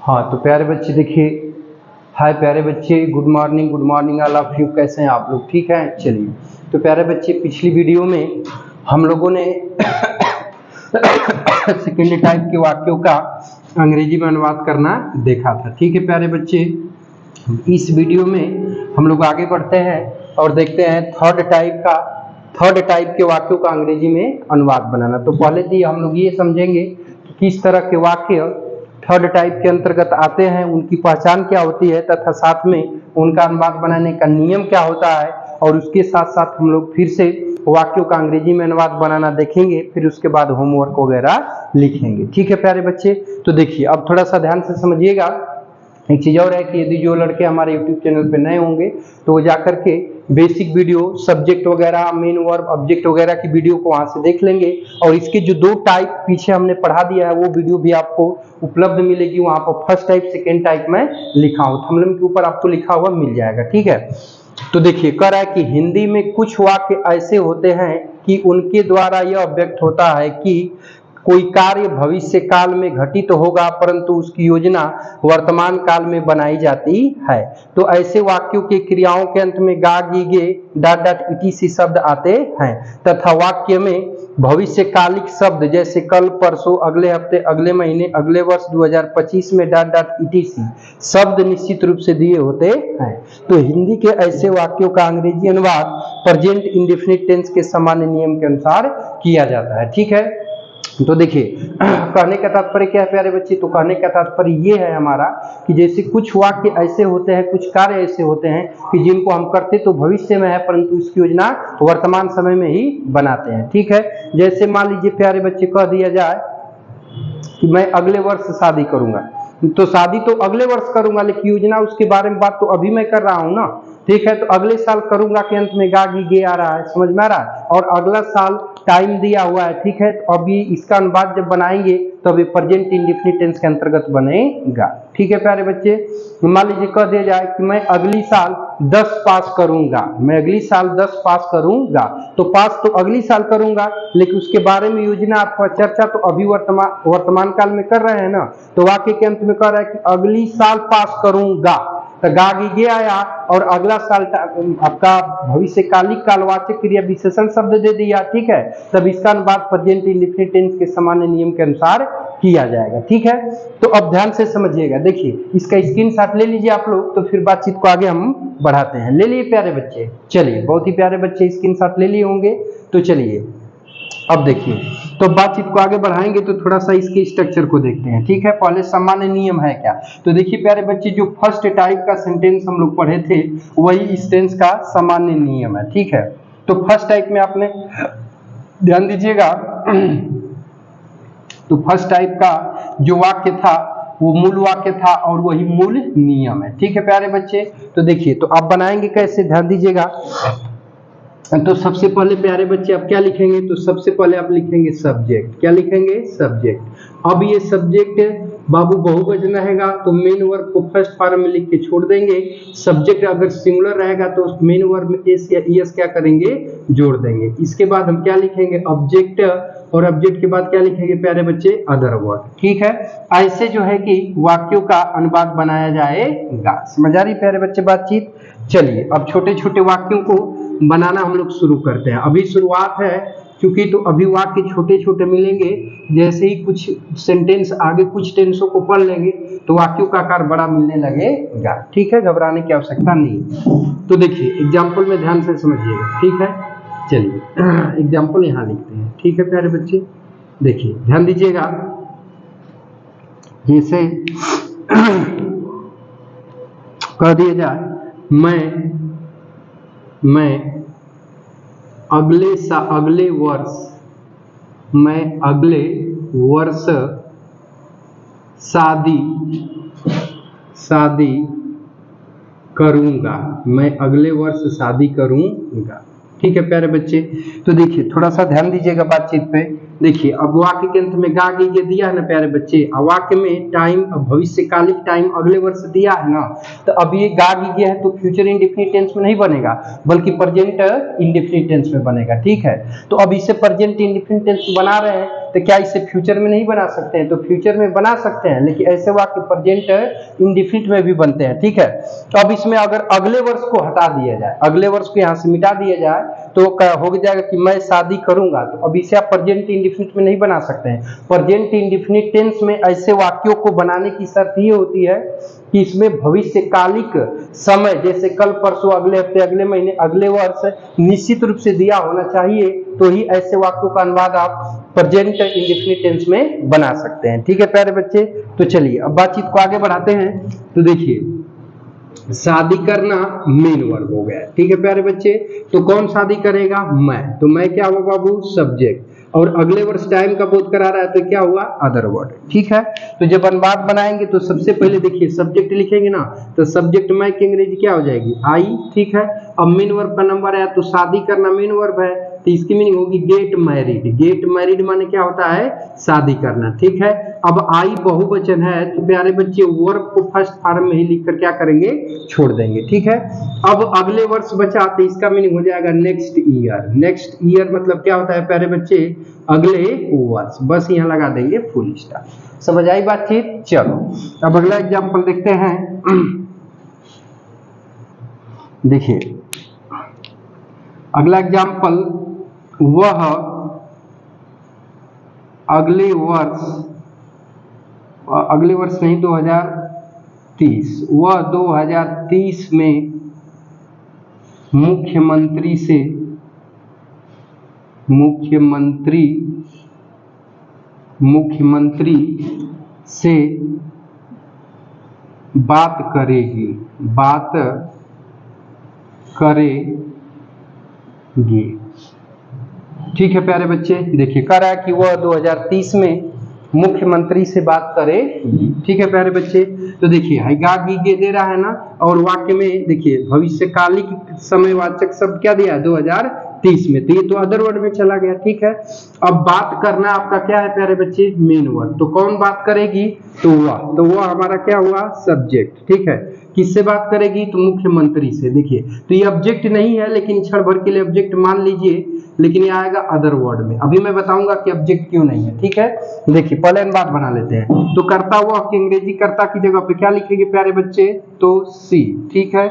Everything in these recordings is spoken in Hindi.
हाँ तो प्यारे बच्चे देखिए, हाय प्यारे बच्चे, good morning all of you. कैसे हैं आप लोग? ठीक है। चलिए तो प्यारे बच्चे, पिछली वीडियो में हम लोगों ने सेकेंड टाइप के वाक्यों का अंग्रेजी में अनुवाद करना देखा था। ठीक है प्यारे बच्चे, इस वीडियो में हम लोग आगे बढ़ते हैं और देखते हैं थर्ड टाइप के वाक्यों का अंग्रेजी में अनुवाद बनाना। तो पहले ही हम लोग ये समझेंगे कि किस तरह के वाक्य थर्ड टाइप के अंतर्गत आते हैं, उनकी पहचान क्या होती है तथा साथ में उनका अनुवाद बनाने का नियम क्या होता है, और उसके साथ साथ हम लोग फिर से वाक्यों का अंग्रेजी में अनुवाद बनाना देखेंगे, फिर उसके बाद होमवर्क वगैरह लिखेंगे। ठीक है प्यारे बच्चे, तो देखिए अब थोड़ा सा ध्यान से समझिएगा। एक चीज और है कि यदि जो लड़के हमारे YouTube चैनल पे नए होंगे तो वो जाकर के बेसिक वीडियो, सब्जेक्ट वगैरह, मेन वर्ब, ऑब्जेक्ट वगैरह की वीडियो को वहां से देख लेंगे, और इसके जो दो टाइप पीछे हमने पढ़ा दिया है वो वीडियो भी आपको उपलब्ध मिलेगी। वहां पर फर्स्ट टाइप, सेकेंड टाइप में लिखा हो, थंबनेल के ऊपर आपको लिखा हुआ मिल जाएगा। ठीक है, तो देखिए कह रहा है कि हिंदी में कुछ वाक्य ऐसे होते हैं कि उनके द्वारा यह व्यक्त होता है कि कोई कार्य भविष्य काल में घटित तो होगा, परंतु उसकी योजना वर्तमान काल में बनाई जाती है। तो ऐसे वाक्यों के क्रियाओं के अंत में गा, गी, गे, डॉट डॉट etc शब्द आते हैं, तथा वाक्य में भविष्यकालिक शब्द जैसे कल, परसों, अगले हफ्ते, अगले महीने, अगले वर्ष 2025 में डॉट डॉट etc शब्द निश्चित रूप से दिए होते हैं। तो हिंदी के ऐसे वाक्यों का अंग्रेजी अनुवाद प्रेजेंट इंडेफिनिट टेंस के सामान्य नियम के अनुसार किया जाता है। ठीक है, तो देखिए कहने का तात्पर्य क्या है प्यारे बच्चे? तो कहने का तात्पर्य ये है हमारा कि जैसे कुछ वाक्य ऐसे होते हैं, कुछ कार्य ऐसे होते हैं कि जिनको हम करते तो भविष्य में है, परंतु इसकी योजना वर्तमान समय में ही बनाते हैं। ठीक है, जैसे मान लीजिए प्यारे बच्चे कह दिया जाए कि मैं अगले वर्ष शादी करूंगा, तो शादी तो अगले वर्ष करूंगा, लेकिन योजना उसके बारे में बात तो अभी मैं कर रहा हूं ना। ठीक है, तो अगले साल करूंगा के अंत में गा, गी, गे आ रहा है, समझ में आ रहा है, और अगला साल टाइम दिया हुआ है। ठीक है, तो अभी इसका अनुवाद जब बनाएंगे तो अभी प्रेजेंट इंडेफिनिट टेंस के अंतर्गत बनेगा। ठीक है प्यारे बच्चे, मान लीजिए कह दिया जाए कि मैं अगली साल 10 पास करूंगा, मैं अगली साल 10 पास करूंगा, तो पास तो अगली साल करूंगा, लेकिन उसके बारे में योजना अथवा चर्चा तो अभी वर्तमान काल में कर रहे हैं ना। तो वाक्य के अंत में कह रहा है कि अगली साल पास करूंगा, तो गा, गी, गे आया, और अगला साल आपका भविष्यकालिक कालवाचक क्रिया विशेषण शब्द दे दिया। ठीक है, तब इसका अनुवाद प्रेजेंट इंडेफिनिट टेंस के सामान्य नियम के अनुसार किया जाएगा। ठीक है, तो अब ध्यान से समझिएगा। देखिए इसका स्क्रीनशॉट ले लीजिए आप लोग, तो फिर बातचीत को आगे हम बढ़ाते हैं। ले लिए प्यारे बच्चे? चलिए, बहुत ही प्यारे बच्चे स्क्रीनशॉट ले लिए होंगे। तो चलिए अब देखिए, तो बातचीत को आगे बढ़ाएंगे तो थोड़ा सा इसके स्ट्रक्चर को देखते हैं। ठीक है, पहले सामान्य नियम है क्या? तो देखिए प्यारे बच्चे, जो फर्स्ट टाइप का सेंटेंस हम लोग पढ़े थे वही इस टेंस का सामान्य नियम है। ठीक है, तो फर्स्ट टाइप में आपने ध्यान दीजिएगा, तो फर्स्ट टाइप का जो वाक्य था वो मूल वाक्य था और वही मूल नियम है। ठीक है प्यारे बच्चे, तो देखिए तो आप बनाएंगे कैसे, ध्यान दीजिएगा। तो सबसे पहले प्यारे बच्चे आप क्या लिखेंगे? तो सबसे पहले आप लिखेंगे सब्जेक्ट। क्या लिखेंगे? सब्जेक्ट। अब ये सब्जेक्ट बाबू बहुवचन रहेगा तो मेन वर्ब को फर्स्ट फॉर्म में लिख के छोड़ देंगे। सब्जेक्ट अगर सिंगुलर रहेगा तो मेन वर्ब में एस या ईएस क्या करेंगे? जोड़ देंगे। इसके बाद हम क्या लिखेंगे? ऑब्जेक्ट, और ऑब्जेक्ट के बाद क्या लिखेंगे प्यारे बच्चे? Other word. ठीक है, ऐसे जो है कि वाक्यों का अनुवाद बनाया जाएगा। समझ आ रही प्यारे बच्चे बातचीत? चलिए अब छोटे छोटे वाक्यों को बनाना हम लोग शुरू करते हैं। अभी शुरुआत है क्योंकि, तो अभी वाक्य छोटे छोटे मिलेंगे। जैसे ही कुछ सेंटेंस आगे कुछ टेंसों को पढ़ लेंगे तो वाक्यों का आकार बड़ा मिलने लगेगा। ठीक है, घबराने की आवश्यकता नहीं। तो देखिए एग्जाम्पल में ध्यान से समझिएगा। ठीक है, चलिए एग्जाम्पल यहाँ लिखते हैं। ठीक है प्यारे बच्चे, देखिए ध्यान दीजिएगा। जैसे कह दिया जाए मैं अगले वर्ष शादी करूंगा, मैं अगले वर्ष शादी करूंगा। ठीक है प्यारे बच्चे, तो देखिए थोड़ा सा ध्यान दीजिएगा बातचीत पे। देखिए अब वाक्य के अंत में गा गी दिया है ना प्यारे बच्चे, वाक्य में टाइम भविष्यकालिक टाइम अगले वर्ष दिया है ना, तो अब ये गा गी है तो फ्यूचर इंडेफिनिट टेंस में नहीं बनेगा बल्कि प्रेजेंट इंडेफिनिट टेंस में बनेगा। ठीक है, तो अब इसे प्रेजेंट इंडेफिनिट टेंस बना रहे हैं तो क्या इसे फ्यूचर में नहीं बना सकते हैं? तो फ्यूचर में बना सकते हैं, लेकिन ऐसे वाक्य प्रेजेंट इंडेफिनिट में भी बनते हैं। ठीक है, तो अब इसमें अगर अगले वर्ष को हटा दिया जाए, अगले वर्ष को यहाँ से मिटा दिया जाए तो हो जाएगा कि मैं शादी करूंगा, तो अब इसे आप प्रेजेंट इंडेफिनिट में नहीं बना सकते हैं। प्रेजेंट इंडेफिनिट टेंस में ऐसे वाक्यों को बनाने की शर्त ये होती है कि इसमें भविष्यकालिक समय जैसे कल परसों अगले हफ्ते अगले महीने अगले वर्ष निश्चित रूप से दिया होना चाहिए, तो ही ऐसे वाक्यों का अनुवाद आप प्रेजेंट इंडेफिनिट टेंस में बना सकते हैं। ठीक है प्यारे बच्चे, तो चलिए अब बातचीत को आगे बढ़ाते हैं। तो देखिए शादी करना मेन वर्ब हो गया। ठीक है प्यारे बच्चे, तो कौन शादी करेगा? मैं, तो मैं क्या हुआ बाबू? सब्जेक्ट, और अगले वर्ष टाइम का बोध करा रहा है तो क्या हुआ? Other word. ठीक है, तो जब अनुवाद बनाएंगे तो सबसे पहले देखिए सब्जेक्ट लिखेंगे ना, तो सब्जेक्ट मैं की अंग्रेजी क्या हो जाएगी? आई। ठीक है, अब मेन वर्ब का नंबर है तो शादी करना मेन वर्ब है, तो इसकी मीनिंग होगी गेट मैरिड। गेट मैरिड माने क्या होता है? शादी करना। ठीक है, अब आई बहुवचन है तो प्यारे बच्चे वर्ब को फर्स्ट फॉर्म में ही लिखकर क्या करेंगे? छोड़ देंगे। ठीक है, अब अगले वर्ष बचा तो इसका मीनिंग हो जाएगा नेक्स्ट ईयर। नेक्स्ट ईयर मतलब क्या होता है प्यारे बच्चे? अगले वर्ष। बस यहाँ लगा देंगे फुल स्टॉप। समझ आई बातचीत? चलो अब अगला एग्जाम्पल देखते हैं। देखिए अगला एग्जाम्पल, वह अगले वर्ष नहीं 2030, वह 2030 में मुख्यमंत्री से बात करेगी। ठीक है प्यारे बच्चे, देखिए कह रहा है कि वह 2030 में मुख्यमंत्री से बात करेगी। ठीक है प्यारे बच्चे, तो देखिए हैगा गी दे रहा है ना, और वाक्य में देखिए भविष्यकालिक समयवाचक शब्द क्या दिया है? 2030 में, तो ये तो अदर वर्ड में चला गया। ठीक है, अब बात करना आपका क्या है प्यारे बच्चे? Main word. तो कौन बात करेगी? तो वह हमारा क्या हुआ? सब्जेक्ट। ठीक है, किससे बात करेगी? तो मुख्यमंत्री से। देखिए तो ये ऑब्जेक्ट नहीं है लेकिन क्षण भर के लिए ऑब्जेक्ट मान लीजिए, लेकिन ये आएगा अदर वर्ड में। अभी मैं बताऊंगा कि ऑब्जेक्ट क्यों नहीं है। ठीक है, देखिए पहले बात बना लेते हैं। तो करता हुआ की अंग्रेजी कर्ता की जगह पे क्या लिखेंगे प्यारे बच्चे? तो सी। ठीक है,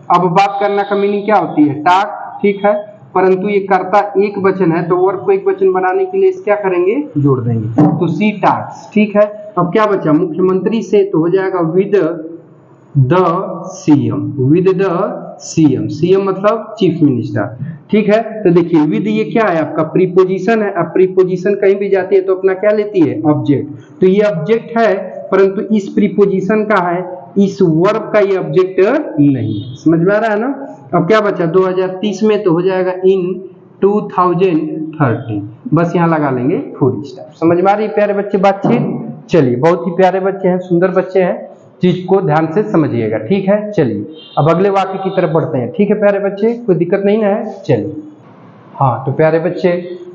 अब बात करना का मीनिंग क्या होती है? टाक। ठीक है, परंतु ये कर्ता एक वचन है तो वर्ब को एक वचन बनाने के लिए क्या करेंगे? जोड़ देंगे, तो सी टाक्स। ठीक है, अब क्या बचा? मुख्यमंत्री से, तो हो जाएगा with the CM. With the CM, CM मतलब चीफ मिनिस्टर। ठीक है, तो देखिए विद ये क्या है? आपका प्रीपोजिशन है। अब प्रीपोजिशन कहीं भी जाती है तो अपना क्या लेती है? ऑब्जेक्ट। तो ये ऑब्जेक्ट है परंतु इस प्रीपोजिशन का है, इस वर्ब का ये ऑब्जेक्ट नहीं है। समझ में आ रहा है ना? अब क्या बचा? 2030 में, तो हो जाएगा इन 2030। बस यहाँ लगा लेंगे फुल स्टॉप। समझ में आ रही प्यारे बच्चे बातचीत? चलिए बहुत ही प्यारे बच्चे हैं, सुंदर बच्चे हैं, चीज को ध्यान से समझिएगा। ठीक है, चलिए अब अगले वाक्य की तरफ बढ़ते हैं। ठीक है प्यारे बच्चे, कोई दिक्कत नहीं ना है? चलिए हाँ, तो प्यारे बच्चे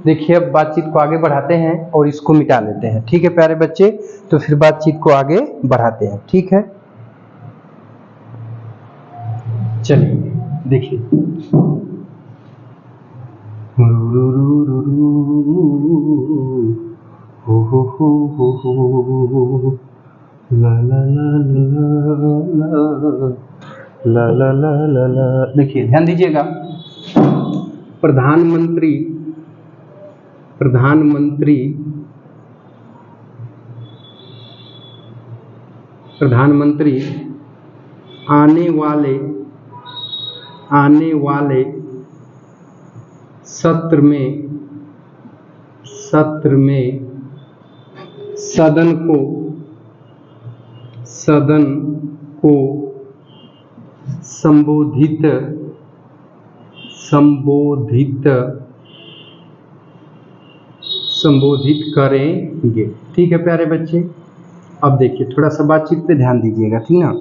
देखिए अब बातचीत को आगे बढ़ाते हैं और इसको मिटा लेते हैं। ठीक है प्यारे बच्चे, तो फिर बातचीत को आगे बढ़ाते हैं। ठीक है, चलिए देखिए ला ला ला ला ला ला ला ला। देखिए ध्यान दीजिएगा, प्रधानमंत्री आने वाले सत्र में सदन को संबोधित करेंगे। ठीक है प्यारे बच्चे, अब देखिए थोड़ा सा बातचीत पे ध्यान दीजिएगा। ठीक ना,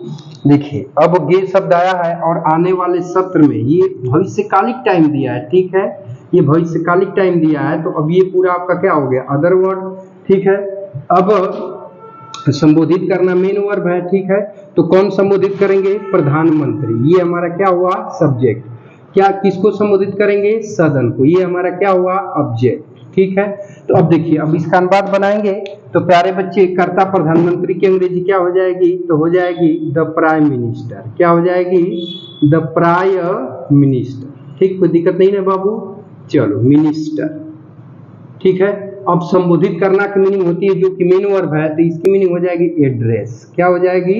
देखिए अब गे शब्द आया है और आने वाले सत्र में, ये भविष्यकालिक टाइम दिया है। ठीक है, ये भविष्यकालिक टाइम दिया है, तो अब ये पूरा आपका क्या हो गया, अदर वर्ड। ठीक है, अब संबोधित करना मेन वर्ब है। ठीक है, तो कौन संबोधित करेंगे, प्रधानमंत्री, ये हमारा क्या हुआ, सब्जेक्ट। क्या किसको संबोधित करेंगे, सदन को, ये हमारा क्या हुआ, ऑब्जेक्ट। ठीक है, तो अब देखिए, अब इसका अनुवाद बनाएंगे तो प्यारे बच्चे, कर्ता प्रधानमंत्री की अंग्रेजी क्या हो जाएगी, तो हो जाएगी द प्राइम मिनिस्टर। क्या हो जाएगी, द प्राइम मिनिस्टर। ठीक, कोई दिक्कत नहीं है बाबू, चलो मिनिस्टर। ठीक है, अब संबोधित करना की मीनिंग होती है जो कि मेन वर्ब है, तो इसकी मीनिंग हो जाएगी एड्रेस। क्या हो जाएगी,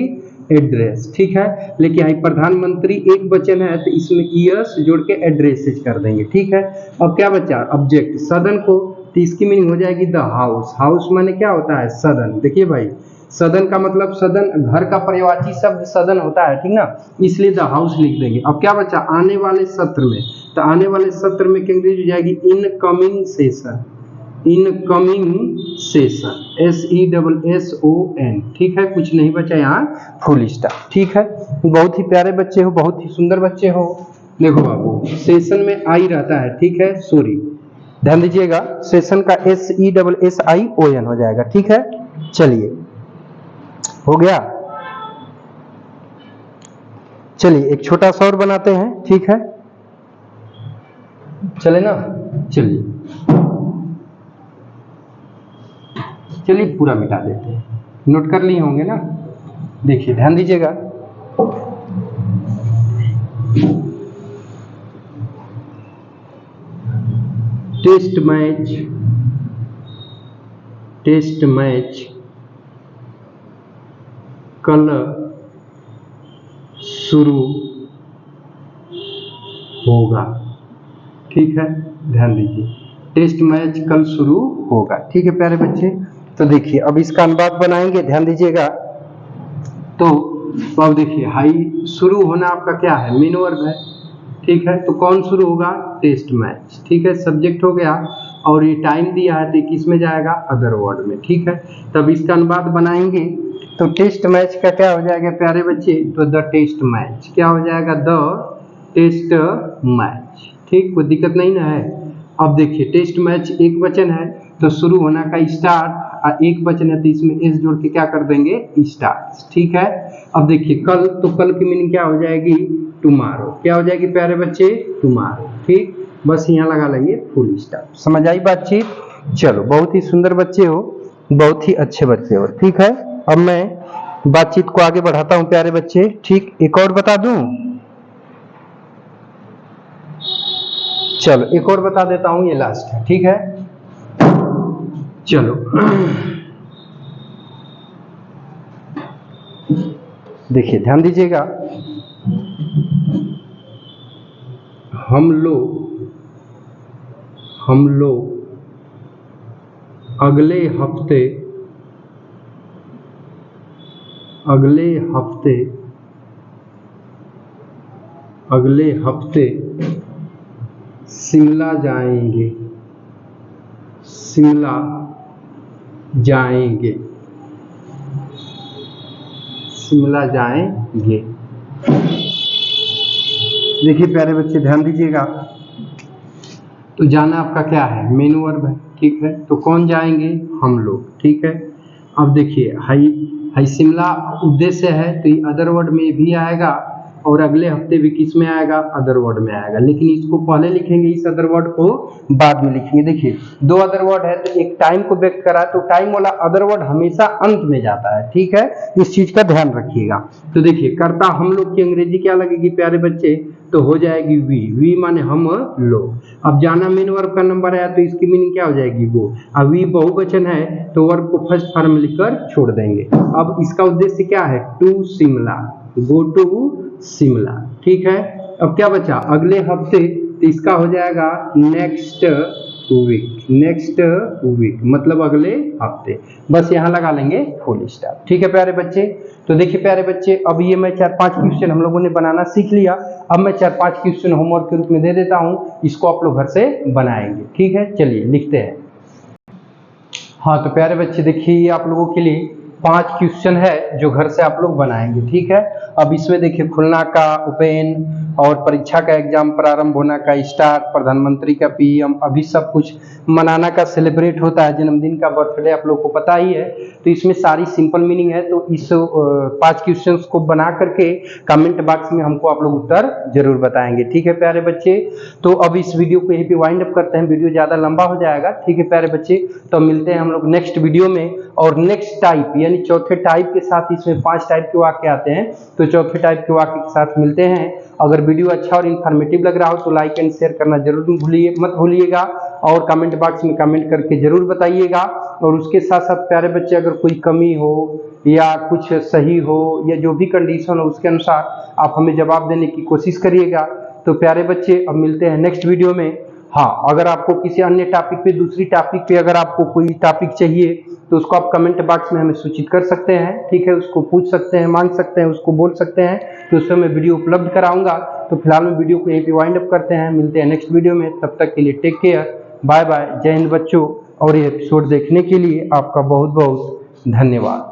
एड्रेस। ठीक है, लेकिन यहाँ प्रधानमंत्री एक वचन है तो इसमें ईएस जोड़ के एड्रेसेज कर देंगे। ठीक है, अब क्या बचा, ऑब्जेक्ट, सदन को, तो इसकी मीनिंग हो जाएगी द हाउस। हाउस माने क्या होता है, सदन। देखिए भाई, सदन का मतलब सदन, घर का पर्यायवाची शब्द सदन होता है, ठीक ना, इसलिए द हाउस लिख देंगे। अब क्या बचा, आने वाले सत्र में, तो आने वाले सत्र में क्या अंग्रेजी हो जाएगी, incoming session. Incoming session, SESSON। ठीक है, कुछ नहीं बचा यहाँ, फुल स्टॉप। ठीक है, बहुत ही प्यारे बच्चे हो, बहुत ही सुंदर बच्चे हो। देखो बाबू, सेशन में आई रहता है। ठीक है, सॉरी, ध्यान दीजिएगा, सेशन का SESSION हो जाएगा। ठीक है, चलिए, हो गया। चलिए एक छोटा सा और बनाते हैं। ठीक है, चले ना, चलिए चलिए पूरा मिटा देते हैं, नोट कर लिए होंगे ना। देखिए ध्यान दीजिएगा, टेस्ट मैच, टेस्ट मैच कल शुरू होगा। ठीक है, ध्यान दीजिए, टेस्ट मैच कल शुरू होगा। ठीक है प्यारे बच्चे, तो देखिए अब इसका अनुवाद बनाएंगे, ध्यान दीजिएगा। तो अब देखिए, हाई शुरू होना आपका क्या है, मेन वर्ब है। ठीक है, तो कौन शुरू होगा, टेस्ट मैच। ठीक है, सब्जेक्ट हो गया, और ये टाइम दिया है तो किस में जाएगा, अदर वर्ड में। ठीक है, तब इसका अनुवाद बनाएंगे तो टेस्ट मैच का क्या हो जाएगा प्यारे बच्चे, तो द टेस्ट मैच। क्या हो जाएगा, द टेस्ट मैच। ठीक, कोई दिक्कत नहीं ना है। अब देखिए, टेस्ट मैच एक वचन है तो शुरू होना का स्टार्ट, एक वचन है तो इसमें एस जोड़ के क्या कर देंगे, स्टार्ट। ठीक है, अब देखिए कल, तो कल की मीनिंग क्या हो जाएगी, टुमारो। क्या हो जाएगी प्यारे बच्चे, टुमारो। ठीक, बस यहाँ लगा लेंगे फुल स्टॉप। समझ आई बातचीत। चलो, बहुत ही सुंदर बच्चे हो, बहुत ही अच्छे बच्चे हो। ठीक है, अब मैं बातचीत को आगे बढ़ाता हूँ प्यारे बच्चे। ठीक, एक और बता दूं, चलो एक और बता देता हूं, ये लास्ट है। ठीक है, चलो देखिए ध्यान दीजिएगा, हम लोग अगले हफ्ते शिमला जाएंगे। देखिए प्यारे बच्चे ध्यान दीजिएगा, तो जाना आपका क्या है, मेन वर्ब है। ठीक है, तो कौन जाएंगे, हम लोग। ठीक है, अब देखिए, हाई शिमला उद्देश्य है तो ये अदर वर्ड में भी आएगा, और अगले हफ्ते भी किस में आएगा, अदर वर्ड में आएगा, लेकिन इसको पहले लिखेंगे, इस अदर वर्ड को बाद में लिखेंगे। देखिए दो अदर वर्ड है तो एक टाइम को व्यक्त करा, तो टाइम वाला अदर वर्ड हमेशा अंत में जाता है। ठीक है, इस चीज का ध्यान रखिएगा। तो देखिए, कर्ता हम लोग की अंग्रेजी क्या लगेगी प्यारे बच्चे, तो हो जाएगी वी माने हम लोग। अब जाना मेन वर्ब का नंबर है तो इसकी मीनिंग क्या हो जाएगी, वो। अब वी बहुवचन है तो वर्ब को फर्स्ट फॉर्म लिखकर छोड़ देंगे। अब इसका उद्देश्य क्या है, to Shimla, go to Shimla. ठीक है, अब क्या बचा, अगले हफ्ते, तो इसका हो जाएगा नेक्स्ट वीक, मतलब अगले हफ्ते। बस यहाँ लगा लेंगे फुल स्टॉप। ठीक है प्यारे बच्चे, तो देखिए प्यारे बच्चे, अब ये मैं 4-5 क्वेश्चन हम लोगों ने बनाना सीख लिया। अब मैं 4-5 क्वेश्चन होमवर्क के रूप में दे देता हूँ, इसको आप लोग घर से बनाएंगे। ठीक है, चलिए लिखते हैं। हाँ तो प्यारे बच्चे देखिए, ये आप लोगों के लिए 5 क्वेश्चन है जो घर से आप लोग बनाएंगे, ठीक है। अब इसमें देखिए खुलना का ओपन और परीक्षा का एग्जाम प्रारंभ होना का स्टार्ट, प्रधानमंत्री का पीएम, अभी सब कुछ मनाना का सेलिब्रेट होता है, जन्मदिन का बर्थडे आप लोग को पता ही है। तो इसमें सारी सिंपल मीनिंग है। तो इस 5 क्वेश्चंस को बना करके कमेंट बॉक्स में हमको आप लोग उत्तर जरूर बताएंगे, ठीक है प्यारे बच्चे। तो अब इस वीडियो को यहीं पे वाइंड अप करते हैं, वीडियो ज्यादा लंबा हो जाएगा, ठीक है प्यारे बच्चे। तो मिलते हैं हम लोग नेक्स्ट वीडियो में, और नेक्स्ट टाइप यानी चौथे टाइप के साथ, इसमें 5 टाइप के वाक्य आते हैं, तो चौथे टाइप के वाक्य के साथ मिलते हैं। अगर वीडियो अच्छा और इन्फॉर्मेटिव लग रहा हो तो लाइक एंड शेयर करना जरूर मत भूलिएगा, और कमेंट बॉक्स में कमेंट करके जरूर बताइएगा। और उसके साथ साथ प्यारे बच्चे अगर कोई कमी हो या कुछ सही हो या जो भी कंडीशन हो उसके अनुसार आप हमें जवाब देने की कोशिश करिएगा। तो प्यारे बच्चे अब मिलते हैं नेक्स्ट वीडियो में। हाँ, अगर आपको किसी अन्य टॉपिक पे, दूसरी टॉपिक पे अगर आपको कोई टॉपिक चाहिए तो उसको आप कमेंट बॉक्स में हमें सूचित कर सकते हैं, ठीक है। उसको पूछ सकते हैं, मांग सकते हैं, उसको बोल सकते हैं, तो उससे मैं वीडियो उपलब्ध कराऊंगा। तो फिलहाल मैं वीडियो को यहीं पे वाइंड अप करते हैं, मिलते हैं नेक्स्ट वीडियो में। तब तक के लिए टेक केयर, बाय बाय, जय हिंद बच्चों। और ये एपिसोड देखने के लिए आपका बहुत बहुत धन्यवाद।